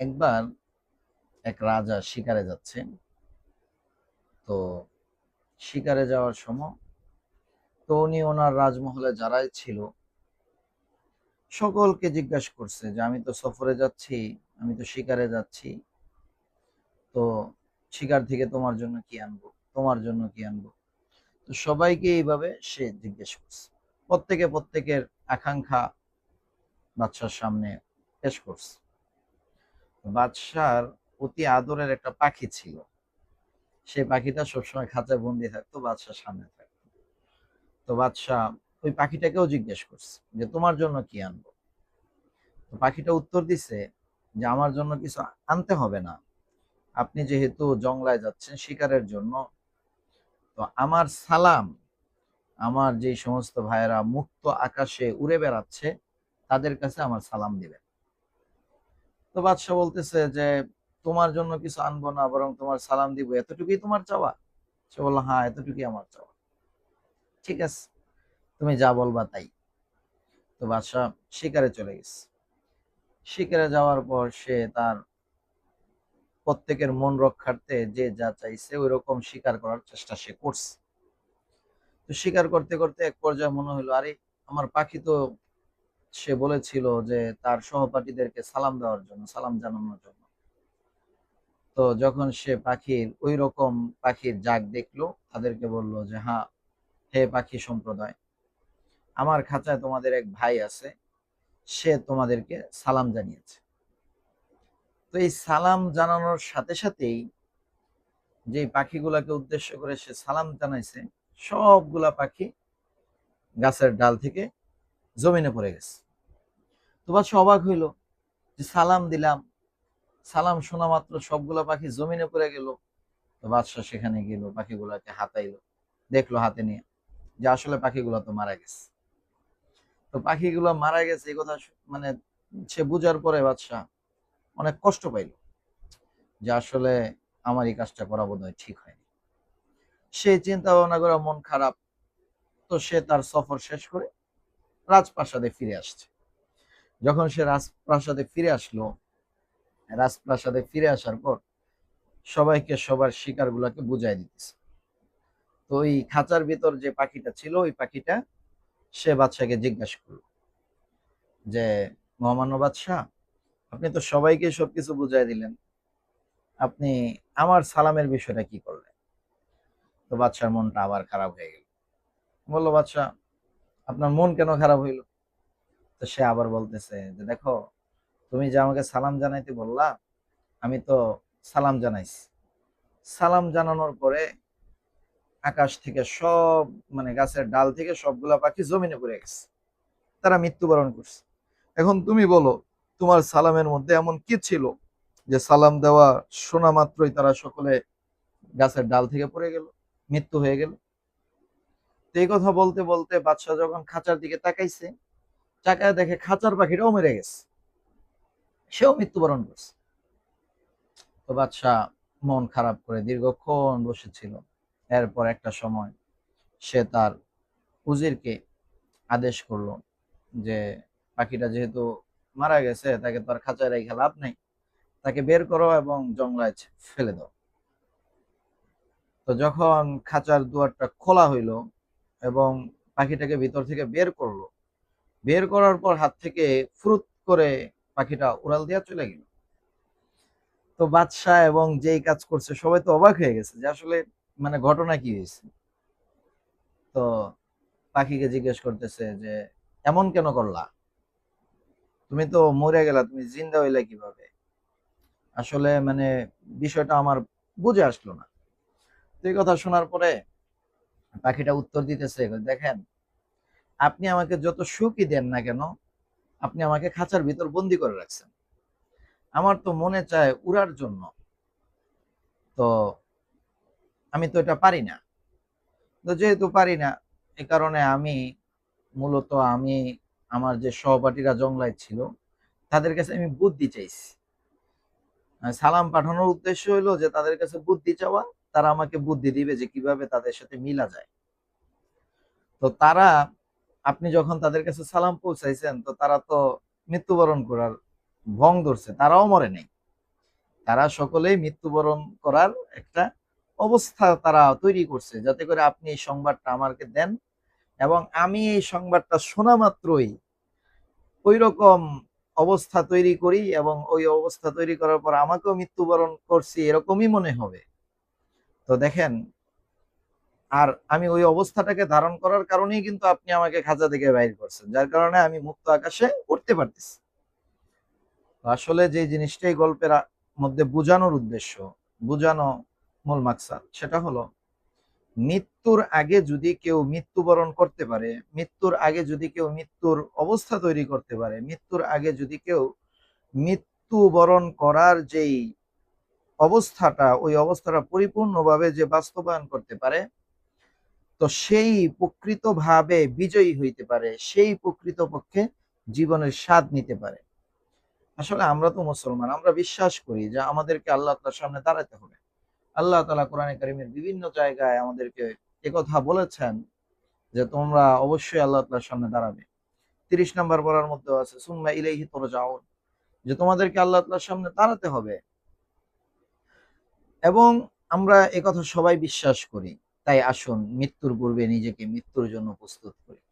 একবার এক রাজা শিকারে যাচ্ছে। তো শিকারে যাওয়ার সময় তো উনি ওনার রাজমহলে যারাই ছিল সকলকে জিজ্ঞাসা করছে যে আমি তো সফরে যাচ্ছি, আমি তো শিকারে যাচ্ছি, তো শিকার থেকে তোমার জন্য কি আনবো, তোমার জন্য কি আনবো। তো সবাইকে এইভাবে সে জিজ্ঞেস করছে, প্রত্যেকের আকাঙ্ক্ষা বাদশার সামনে পেশ করছে। বাদশার অতি আদরের একটা পাখি ছিল, সেই পাখিটা সবসময় খাঁচায় বন্দি থাকতো, বাদশার সামনে থাকতো। তো বাদশাহ ওই পাখিটাকেও জিজ্ঞেস করছে যে তোমার জন্য কি আনবো। তো পাখিটা উত্তর দিছে যে আমার জন্য কিছু আনতে হবে না, আপনি যেহেতু জংলায় যাচ্ছেন শিকারের জন্য, তো আমার সালাম, আমার যে সমস্ত ভাইয়েরা মুক্ত আকাশে উড়ে বেড়াচ্ছে তাদের কাছে আমার সালাম দিবেন। তো বাদশাহ বলতেছে যে তোমার জন্য কিছু আনবো না, বরং তোমার সালাম দিব, এতটুকুই তোমার চাওয়া? সে বললো হ্যাঁ, এতটুকুই আমার চাওয়া। ঠিক আছে, তুমি যা বলবা তাই। তো বাদশাহ শিকারে চলে গেছে। শিকারে যাওয়ার পর সে তার প্রত্যেকের মন রক্ষার্থে যে যা চাইছে ওই রকম শিকার করার চেষ্টা সে করছে। তো শিকার করতে করতে এক পর্যায়ে মনে হলো, আরে আমার পাখি তো, সে বলেছিল যে তার সহপাঠীদেরকে সালাম দেওয়ার জন্য, সালাম জানানোর জন্য। তো যখন সে পাখির ওই রকম পাখির জাক দেখলো, তাদেরকে বলল যে হ্যাঁ, হে পাখি সম্প্রদায়, আমার খাঁচায় তোমাদের এক ভাই আছে, সে তোমাদেরকে সালাম জানিয়েছে। তো এই সালাম জানানোর সাথে সাথেই যে পাখিগুলাকে উদ্দেশ্য করে সে সালাম জানাইছে, সবগুলা পাখি গাছের ডাল থেকে জমিনে পড়ে গেছে। তো বাদশা অবাক হইল যে সালাম দিলাম, সালাম শোনা মাত্র সবগুলা পাখি জমিনে পড়ে গেল। তো বাদশা সেখানে গেল, পাখিগুলাকে হাতাইলো, দেখলো হাতে নিয়ে যে আসলে পাখিগুলা তো মারা গেছে। তো পাখিগুলো মারা গেছে এই কথা মানে সে বুঝার পরে বাদশা অনেক কষ্ট পাইল যে আসলে আমার এই কাজটা করা বোধহয় ঠিক হয়নি। সে চিন্তা ভাবনা করে মন খারাপ। তো সে তার সফর শেষ করে রাজপ্রাসাদে ফিরে আসছে। যখন সে রাজপ্রাসাদে ফিরে আসলো, রাজপ্রাসাদে ফিরে আসার পর সবাইকে সবার শিকার গুলাকে বুঝাই দিতেছে। তো ওই খাঁচার ভিতর যে পাখিটা ছিল, ওই পাখিটা সে বাদশাকে জিজ্ঞাসা করলো যে মহামান্য বাদশাহ, আপনি তো সবাইকে সবকিছু বুঝাই দিলেন, আপনি আমার সালামের বিষয়টা কি করলেন? তো বাদশার মনটা আবার খারাপ হয়ে গেল। বললো বাদশাহ, আপনার মন কেন খারাপ হইলো? তো সে আবার বলতেছে যে দেখো, তুমি যে আমাকে সালাম জানাইতে বললা, আমি তো সালাম জানাইছি। সালাম জানানোর পরে আকাশ থেকে সব, মানে গাছের ডাল থেকে সবগুলা পাখি জমিনে পড়ে গেছে, তারা মৃত্যুবরণ করছে। এখন তুমি বলো, তোমার সালামের মধ্যে এমন কি ছিল যে সালাম দেওয়া শোনা মাত্রই তারা সকলে গাছের ডাল থেকে পড়ে গেল, মৃত্যু হয়ে গেল? তো এই কথা বলতে বলতে বাদশাহ যখন খাঁচার দিকে তাকাইছে, তাকায় দেখে খাঁচার পাখিটাও মেরে গেছে, সেও মৃত্যুবরণ করছে। তো বাদশাহ মন খারাপ করে দীর্ঘক্ষণ বসেছিল। এরপর একটা সময় সে তার উজিরকে আদেশ করলো যে পাখিটা যেহেতু মারা গেছে, তাকে তো আর খাঁচায় রেখে লাভ নেই, তাকে বের করো এবং জংলায় ফেলে দাও। তো যখন খাঁচার দুয়ারটা খোলা হইলো এবং পাখিটাকে ভিতর থেকে বের করলো, বের করার পর হাত থেকে ফুরুত করে পাখিটা উড়াল দিয়া চলে গেল। তো বাদশাহ এবং যেই কাজ করছে সবাই তো অবাক হয়ে গেছে যে আসলে মানে ঘটনা কি হয়েছে। তো পাখিকে জিজ্ঞেস করতেছে যে এমন কেন করলা, তুমি তো মরে গেলা, তুমি জিন্দা হইলা কিভাবে? আসলে মানে বিষয়টা আমার বুঝে আসলো না। তো এই কথা শোনার পরে পাখিটা উত্তর দিতেছে, দেখেন, আপনি আমাকে যত সুখই দেন না কেন, আপনি আমাকে খাঁচার ভিতর বন্দি করে রাখছেন, আমার তো মনে চায় উড়ার জন্য, তো আমি তো এটা পারি না। তো যেহেতু পারি না, এই কারণে আমি মূলত আমি আমার যে সহপাঠীরা জংলায় ছিল তাদের কাছে আমি বুদ্ধি চাইছি। সালাম পাঠানোর উদ্দেশ্য হলো যে তাদের কাছে বুদ্ধি চাওয়া, তারা আমাকে বুদ্ধি দিবে যে কিভাবে তাদের সাথে মিলা যায়। তো তারা, আপনি যখন তাদের কাছে সালাম পৌঁছাইছেন, তো তারা তো মৃত্যুবরণ করার ভং ধরছে, তারাও মরে নাই। তারা সকলেই মৃত্যুবরণ করার একটা অবস্থা তারা তৈরি করছে, যাতে করে আপনি এই সংবাদটা আমাকে দেন এবং আমি এই সংবাদটা শোনা মাত্রই ওই রকম অবস্থা তৈরি করি এবং ওই অবস্থা তৈরি করার পর আমাকেও মৃত্যুবরণ করছি এরকমই মনে হবে। তো দেখেন, আর আমি ওই অবস্থাটাকে ধারণ করার কারণেই কিন্তু আপনি আমাকে খাঁচা থেকে বাইর করছেন, যার কারণে আমি মুক্ত আকাশে উঠতে পারতেছি। আসলে যে জিনিসটাই গল্পের মধ্যে বোঝানোর উদ্দেশ্য, বোঝানো মূল মাকসাদ, সেটা হলো মৃত্যুর আগে যদি কেউ মৃত্যুবরণ করতে পারে, মৃত্যুর আগে যদি কেউ মৃত্যুর অবস্থা তৈরি করতে পারে, মৃত্যুর আগে যদি কেউ মৃত্যুবরণ করার যেই অবস্থাটা, ওই অবস্থাটা পরিপূর্ণভাবে যে বাস্তবায়ন করতে পারে, তো সেই প্রকৃতভাবে বিজয়ী হইতে পারে, সেই প্রকৃতপক্ষে জীবনের স্বাদ নিতে পারে। আসলে আমরা তো মুসলমান, আমরা বিশ্বাস করি যে আমাদেরকে আল্লাহ তাআলার সামনে দাঁড়াতে হবে। আল্লাহ তাআলা কোরআনে কারিমের বিভিন্ন জায়গায় আমাদেরকে একথা বলেছেন যে তোমরা অবশ্যই আল্লাহ তাআলার সামনে দাঁড়াবে। ৩০ নম্বর পড়ার মধ্যে আছে সুম্মা ইলাইহি তুরজাউন, যে তোমাদেরকে আল্লাহ তাআলার সামনে দাঁড়াতে হবে। এবং আমরা একথা সবাই বিশ্বাস করি। তাই আসুন মৃত্যুর পূর্বে নিজেকে মৃত্যুর জন্য প্রস্তুত করি।